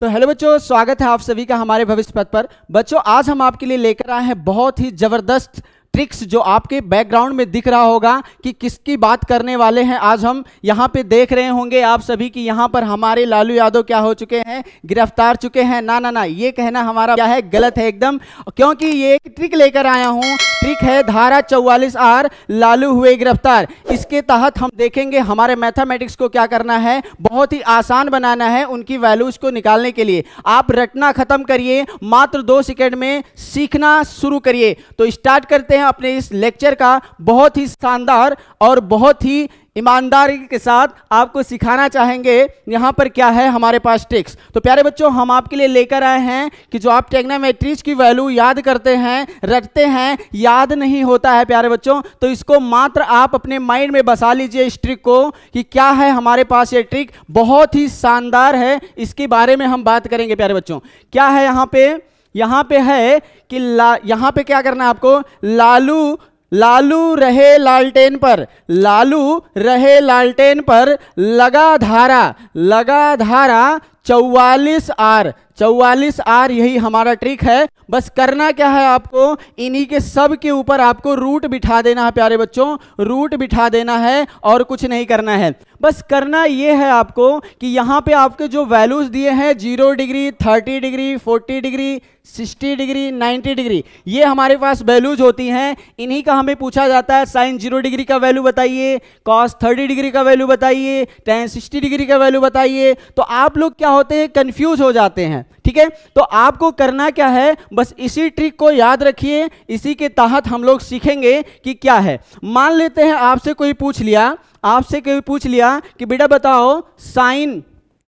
तो हेलो बच्चों, स्वागत है आप सभी का हमारे भविष्य पथ पर। बच्चों आज हम आपके लिए लेकर आए हैं बहुत ही जबरदस्त ट्रिक्स जो आपके बैकग्राउंड में दिख रहा होगा कि किसकी बात करने वाले हैं। आज हम यहाँ पे देख रहे होंगे आप सभी कि यहाँ पर हमारे लालू यादव क्या हो चुके हैं, गिरफ्तार चुके हैं। ना ना ना, ये कहना हमारा क्या है, गलत है एकदम, क्योंकि ये एक ट्रिक लेकर आया हूँ। ट्रिक है धारा 44R, लालू हुए गिरफ्तार। इसके तहत हम देखेंगे हमारे मैथमेटिक्स को क्या करना है, बहुत ही आसान बनाना है उनकी वैल्यूज को निकालने के लिए। आप रटना खत्म करिए, मात्र 2 सेकंड में सीखना शुरू करिए। तो स्टार्ट करते हैं अपने इस लेक्चर का। बहुत ही शानदार और बहुत ही ईमानदारी के साथ आपको सिखाना चाहेंगे यहाँ पर क्या है हमारे पास ट्रिक्स। तो प्यारे बच्चों हम आपके लिए लेकर आए हैं कि जो आप ट्रिग्नोमेट्रीज की वैल्यू याद करते हैं, रटते हैं, याद नहीं होता है प्यारे बच्चों, तो इसको मात्र आप अपने माइंड में बसा लीजिए इस ट्रिक को कि क्या है हमारे पास ये ट्रिक। बहुत ही शानदार है, इसके बारे में हम बात करेंगे प्यारे बच्चों। क्या है यहाँ पे है कि यहाँ पे क्या करना है आपको, लालू रहे लालटेन पर, लालू रहे लालटेन पर लगा धारा 44R, यही हमारा ट्रिक है। बस करना क्या है आपको, इन्हीं के सब के ऊपर आपको रूट बिठा देना है प्यारे बच्चों, रूट बिठा देना है और कुछ नहीं करना है। बस करना ये है आपको कि यहाँ पे आपके जो वैल्यूज दिए हैं 0 degree, 30 degree, 40 degree, 60 degree, 90 degree, ये हमारे पास वैल्यूज होती हैं। इन्हीं का हमें पूछा जाता है साइन 0 डिग्री का वैल्यू बताइए, कॉस 30 डिग्री का वैल्यू बताइए, tan 60 डिग्री का वैल्यू बताइए। तो आप लोग क्या होते हैं, कंफ्यूज हो जाते हैं। ठीक है, तो आपको करना क्या है, बस इसी ट्रिक को याद रखिए। इसी के तहत हम लोग सीखेंगे कि क्या है। मान लेते हैं आपसे कोई पूछ लिया कि बेटा बताओ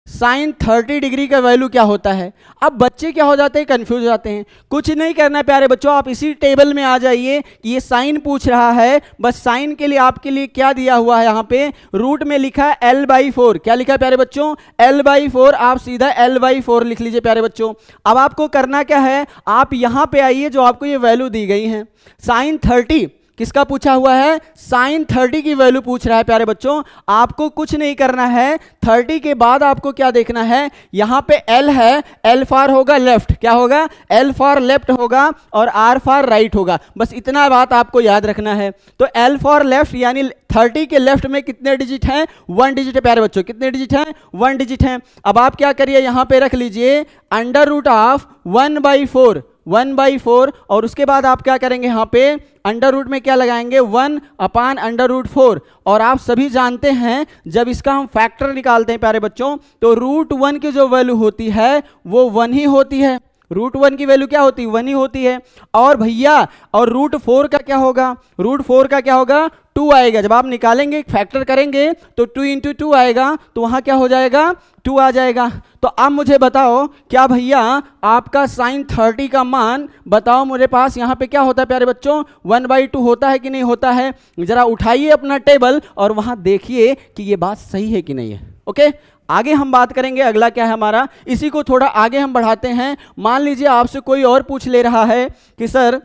साइन 30 डिग्री का वैल्यू क्या होता है। अब बच्चे क्या हो जाते हैं, कंफ्यूज हो जाते हैं। कुछ नहीं करना है प्यारे बच्चों, आप इसी टेबल में आ जाइए कि ये साइन पूछ रहा है। बस साइन के लिए आपके लिए क्या दिया हुआ है, यहाँ पे रूट में लिखा है L/4। क्या लिखा है प्यारे बच्चों, L/4। आप सीधा L/4 लिख लीजिए प्यारे बच्चों। अब आपको करना क्या है, आप यहाँ पे आइए, जो आपको ये वैल्यू दी गई है साइन 30 किसका पूछा हुआ है, साइन 30 की वैल्यू पूछ रहा है प्यारे बच्चों। आपको कुछ नहीं करना है, 30 के बाद आपको क्या देखना है, यहाँ पे L है, L फॉर होगा लेफ्ट, क्या होगा, L फॉर लेफ्ट होगा और R फॉर राइट होगा। बस इतना बात आपको याद रखना है। तो L फॉर लेफ्ट यानी 30 के लेफ्ट में कितने डिजिट हैं, 1 डिजिट है प्यारे बच्चों। कितने डिजिट हैं, 1 डिजिट हैं। अब आप क्या करिए, यहाँ पे रख लीजिए √1/4 1/4 और उसके बाद आप क्या करेंगे, यहाँ पे अंडर रूट में क्या लगाएंगे, 1/√4। और आप सभी जानते हैं जब इसका हम फैक्टर निकालते हैं प्यारे बच्चों, तो √1 की जो वैल्यू होती है वो 1 ही होती है। √1 की वैल्यू क्या होती है, 1 ही होती है। और भैया और √4 का क्या होगा, √4 का क्या होगा, 2 आएगा। जब आप निकालेंगे फैक्टर करेंगे तो 2 × 2 आएगा, तो वहां क्या हो जाएगा, 2 आ जाएगा। तो अब मुझे बताओ क्या भैया आपका साइन 30 का मान बताओ मेरे पास यहाँ पे क्या होता है प्यारे बच्चों, 1/2 होता है कि नहीं होता है। जरा उठाइए अपना टेबल और वहां देखिए कि ये बात सही है कि नहीं है। ओके, आगे हम बात करेंगे। अगला क्या है हमारा, इसी को थोड़ा आगे हम बढ़ाते हैं। मान लीजिए आपसे कोई और पूछ ले रहा है कि सर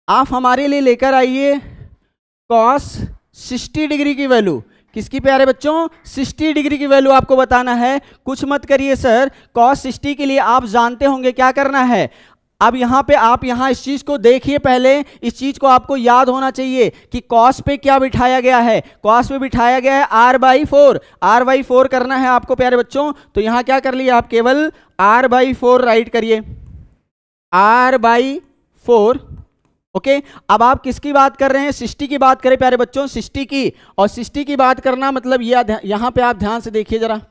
आप हमारे लिए लेकर आइए कॉस 60 डिग्री की वैल्यू। किसकी प्यारे बच्चों, 60 डिग्री की वैल्यू आपको बताना है। कुछ मत करिए सर, कॉस 60 के लिए आप जानते होंगे क्या करना है। अब यहाँ पे आप यहाँ इस चीज को देखिए, पहले इस चीज को आपको याद होना चाहिए कि कॉस पे क्या बिठाया गया है, कॉस पे बिठाया गया है R/4 करना है आपको प्यारे बच्चों। तो यहाँ क्या कर लिए आप, केवल R/4 राइट करिए, R/4। ओके, अब आप किसकी बात कर रहे हैं, 60 की बात करें प्यारे बच्चों, 60 की। और 60 की बात करना मतलब ये यहाँ पे आप ध्यान से देखिए जरा,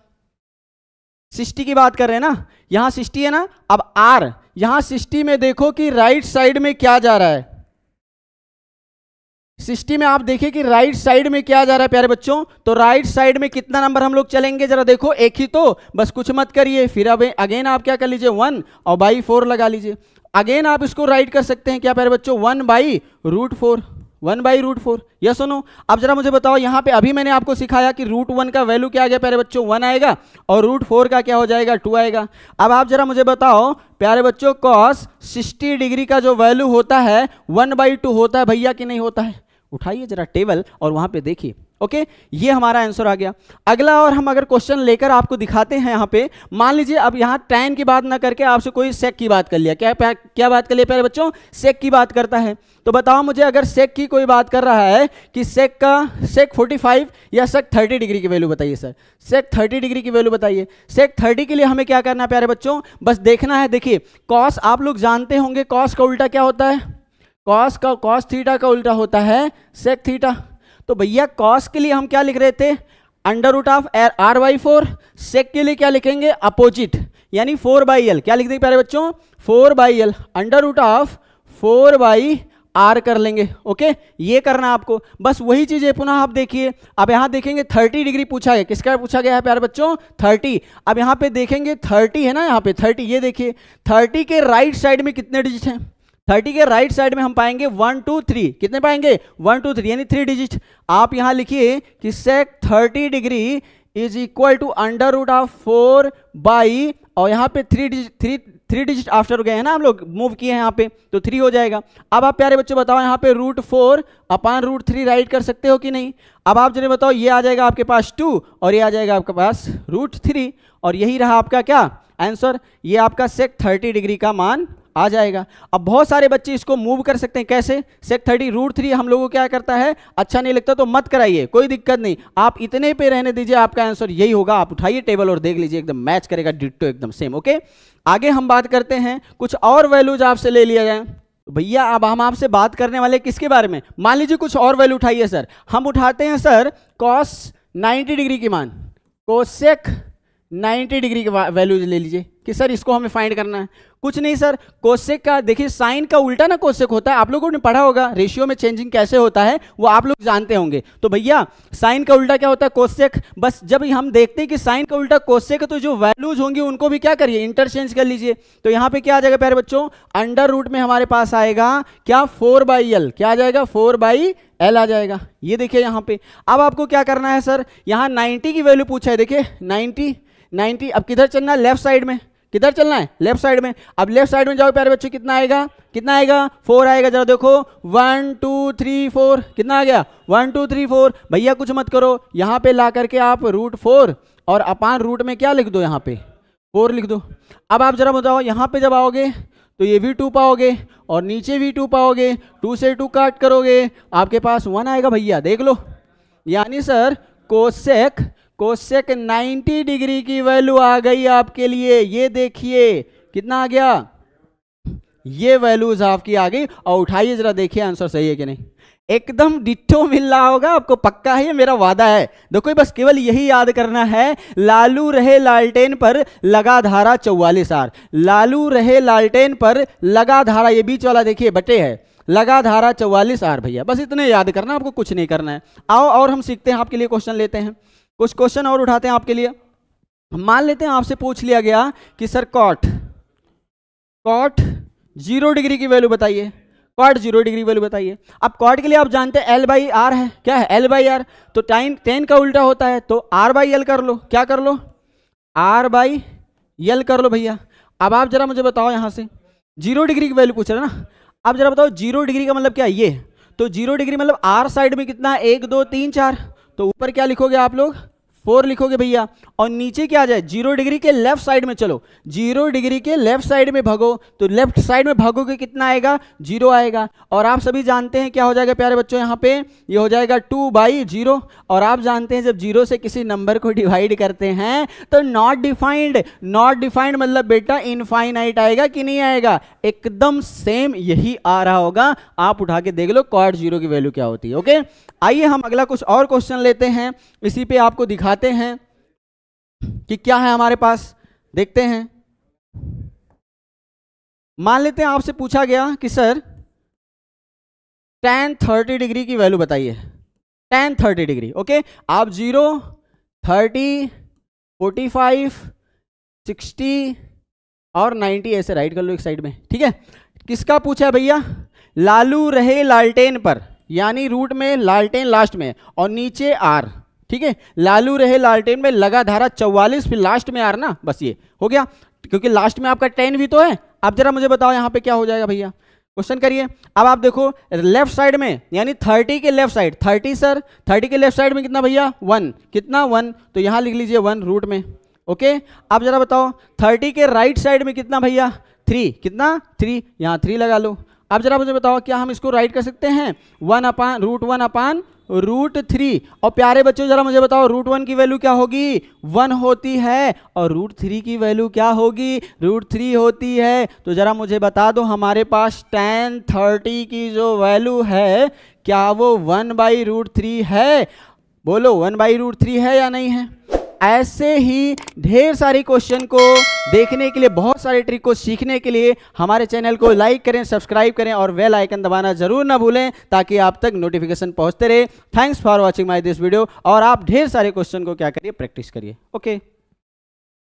60 की बात कर रहे हैं ना, यहाँ 60 है ना। अब R यहाँ 60 में देखो कि राइट साइड में क्या जा रहा है, 60 में आप देखिए कि राइट साइड में क्या जा रहा है प्यारे बच्चों। तो राइट साइड में कितना नंबर हम लोग चलेंगे, जरा देखो, एक ही तो, बस कुछ मत करिए। फिर अब अगेन आप क्या कर लीजिए, 1 और /4 लगा लीजिए। अगेन आप इसको राइट कर सकते हैं क्या प्यारे बच्चों, 1/√4 यस सुनो। अब जरा मुझे बताओ, यहाँ पे अभी मैंने आपको सिखाया कि √1 का वैल्यू क्या आ गया प्यारे बच्चों, 1 आएगा, और √4 का क्या हो जाएगा, 2 आएगा। अब आप जरा मुझे बताओ प्यारे बच्चों, कॉस 60 डिग्री का जो वैल्यू होता है 1/2 होता है भैया कि नहीं होता है। उठाइए जरा टेबल और वहां पे देखिए, ओके, ये हमारा आंसर आ गया। अगला और हम अगर क्वेश्चन लेकर आपको दिखाते हैं यहाँ पे, मान लीजिए अब यहाँ tan की बात ना करके आपसे कोई sec की बात कर लिया। क्या बात कर लिया प्यारे बच्चों? sec की बात करता है। तो बताओ मुझे, अगर sec की कोई बात कर रहा है कि sec 45 या sec 30 डिग्री की वैल्यू बताइए सर, sec 30 डिग्री की वैल्यू बताइए। sec 30 के लिए हमें क्या करना है प्यारे बच्चों? बस देखना है। देखिए cos आप लोग जानते होंगे, cos का उल्टा क्या होता है? cos थीटा का उल्टा होता है sec थीटा। तो भैया cos के लिए हम क्या लिख रहे थे? Under root of r/4। sec के लिए क्या लिखेंगे? अपोजिट, यानी 4/l। क्या लिख देंगे प्यारे बच्चों? 4/l under root of 4/r कर लेंगे। ओके, ये करना आपको। बस वही चीज है, पुनः आप देखिए, अब यहां देखेंगे 30 डिग्री पूछा है। किसका पूछा गया है प्यारे बच्चों? 30। अब यहां पे देखेंगे 30 है ना, यहां पे 30, ये देखिए 30 के राइट साइड में कितने डिजिट हैं? 30 के राइट साइड में हम पाएंगे 1 2 3। कितने पाएंगे? 1 2 3, यानी 3 डिजिट। आप यहां लिखिए कि sec 30 degree is equal to under root of 4 by, और यहाँ पे 3 डिजिट आफ्टर गए हैं ना, हम लोग मूव किए हैं यहाँ पे, तो 3 हो जाएगा। अब आप प्यारे बच्चों बताओ, यहाँ पे √4 अपान √3 राइट कर सकते हो कि नहीं? अब आप जरा बताओ, ये आ जाएगा आपके पास 2 और ये आ जाएगा आपके पास √3, और यही रहा आपका क्या आंसर? ये आपका sec 30 डिग्री का मान आ जाएगा। अब बहुत सारे बच्चे इसको मूव कर सकते हैं। कैसे? sec 30 √3 हम लोगों को क्या करता है, अच्छा नहीं लगता तो मत कराइए, कोई दिक्कत नहीं, आप इतने पे रहने दीजिए, आपका आंसर यही होगा। आप उठाइए टेबल और देख लीजिए, एकदम मैच करेगा, डिट्टो एकदम सेम। ओके, आगे हम बात करते हैं, कुछ और वैल्यूज आपसे ले लिया जाए। भैया अब हम आपसे बात करने वाले किसके बारे में? मान लीजिए कुछ और वैल्यू उठाइए सर। हम उठाते हैं सर cos 90 डिग्री की मान, cosec 90 डिग्री की वैल्यूज ले लीजिए कि सर इसको हमें फाइंड करना है। कुछ नहीं सर, कोसेक का देखिए, साइन का उल्टा ना कोसेक होता है, आप लोगों ने पढ़ा होगा, रेशियो में चेंजिंग कैसे होता है वो आप लोग जानते होंगे। तो भैया साइन का उल्टा क्या होता है? कोसेक। बस जब हम देखते हैं कि साइन का उल्टा कोसेक है, तो जो वैल्यूज होंगी उनको भी क्या करिए, इंटरचेंज कर लीजिए। तो यहाँ पे क्या आ जाएगा प्यारे बच्चों? अंडर रूट में हमारे पास आएगा क्या? 4/l। क्या आ जाएगा? 4/l आ जाएगा। ये देखिए यहाँ पे। अब आपको क्या करना है सर? यहाँ 90 की वैल्यू पूछा है, देखिए 90। अब किधर चलना है? लेफ्ट साइड में। किधर चलना है? लेफ्ट साइड में। अब लेफ्ट साइड में जाओ प्यारे बच्चों, कितना आएगा? 4 आएगा। जरा देखो 1 2 3 4, कितना आ गया? 1 2 3 4। भैया कुछ मत करो, यहाँ पे ला करके आप √4 और अपान रूट में क्या लिख दो? यहाँ पे 4 लिख दो। अब आप जरा बताओ, यहाँ पे जब आओगे तो ये भी 2 पाओगे और नीचे भी 2 पाओगे, 2 से 2 काट करोगे, आपके पास 1 आएगा। भैया देख लो, यानी सर कोसेक 90 डिग्री की वैल्यू आ गई आपके लिए। ये देखिए कितना आ गया? ये वैल्यूज आपकी आ गई। और उठाइए जरा, देखिए आंसर सही है कि नहीं। एकदम डिट्टो मिल रहा होगा आपको, पक्का है, ये मेरा वादा है। देखो बस केवल यही याद करना है, लालू रहे लालटेन पर लगा धारा 44R। लालू रहे लालटेन पर लगा धारा, ये बीच वाला देखिए बटे है, लगा धारा 44R। भैया बस इतने याद करना, आपको कुछ नहीं करना है। आओ और हम सीखते हैं, आपके लिए क्वेश्चन लेते हैं, कुछ क्वेश्चन और उठाते हैं आपके लिए। मान लेते हैं आपसे पूछ लिया गया कि सर कॉट 0 डिग्री की वैल्यू बताइए, कॉट 0 डिग्री वैल्यू बताइए। अब कॉट के लिए आप जानते हैं L/R है, क्या है? L/R। तो tan का उल्टा होता है, तो R/L कर लो। क्या कर लो? R/L कर लो भैया। अब आप जरा मुझे बताओ, यहां से 0 डिग्री की वैल्यू पूछ रहे ना, अब जरा बताओ 0 डिग्री का मतलब क्या है? ये तो 0 डिग्री मतलब R साइड में कितना है? 1 2 3 4, तो ऊपर क्या लिखोगे आप लोग? 4 लिखोगे भैया। और नीचे क्या आ जाए? 0 डिग्री के लेफ्ट साइड में चलो, 0 डिग्री के लेफ्ट साइड में भागो, तो लेफ्ट साइड में भागोगे कितना आएगा? 0 आएगा। और आप सभी जानते हैं क्या हो जाएगा प्यारे बच्चों? यहाँ पे ये हो जाएगा 2/0। और आप जानते हैं जब 0 से किसी नंबर को डिवाइड करते हैं तो नॉट डिफाइंड मतलब बेटा इनफाइनाइट आएगा कि नहीं आएगा? एकदम सेम यही आ रहा होगा। आप उठा के देख लो cot 0 की वैल्यू क्या होती है। ओके, आइए हम अगला कुछ और क्वेश्चन लेते हैं, इसी पे आपको दिखाते हैं कि क्या है हमारे पास। देखते हैं, मान लेते हैं आपसे पूछा गया कि सर tan 30 डिग्री की वैल्यू बताइए। tan 30 degree. ओके, आप 0 30 45 60 और 90 ऐसे राइट कर लो एक साइड में। ठीक है, किसका पूछा है भैया? लालू रहे लालटेन पर, यानी रूट में लालटेन लास्ट में और नीचे R। ठीक है, लालू रहे लालटेन में लगा धारा 44, फिर लास्ट में R ना, बस ये हो गया, क्योंकि लास्ट में आपका tan भी तो है। अब जरा मुझे बताओ यहाँ पे क्या हो जाएगा भैया? क्वेश्चन करिए। अब आप देखो लेफ्ट साइड में, यानी 30 के लेफ्ट साइड, 30 सर 30 के लेफ्ट साइड में कितना भैया 1, कितना 1, तो यहां लिख लीजिए 1 रूट में। ओके, आप जरा बताओ 30 के राइट साइड में कितना भैया 3, कितना 3, यहां 3 लगा लो। अब जरा मुझे बताओ क्या हम इसको राइट कर सकते हैं 1 अपान रूट 3। और प्यारे बच्चों जरा मुझे बताओ रूट 1 की वैल्यू क्या होगी 1 होती है, और रूट 3 की वैल्यू क्या होगी रूट 3 होती है। तो जरा मुझे बता दो हमारे पास tan 30 की जो वैल्यू है क्या वो 1/√3 है? बोलो 1/√3 है या नहीं है? ऐसे ही ढेर सारी क्वेश्चन को देखने के लिए, बहुत सारे ट्रिक को सीखने के लिए हमारे चैनल को लाइक करें, सब्सक्राइब करें और बेल आइकन दबाना जरूर ना भूलें, ताकि आप तक नोटिफिकेशन पहुंचते रहे। Thanks for watching my this video. और आप ढेर सारे क्वेश्चन को क्या करिए, प्रैक्टिस करिए। ओके।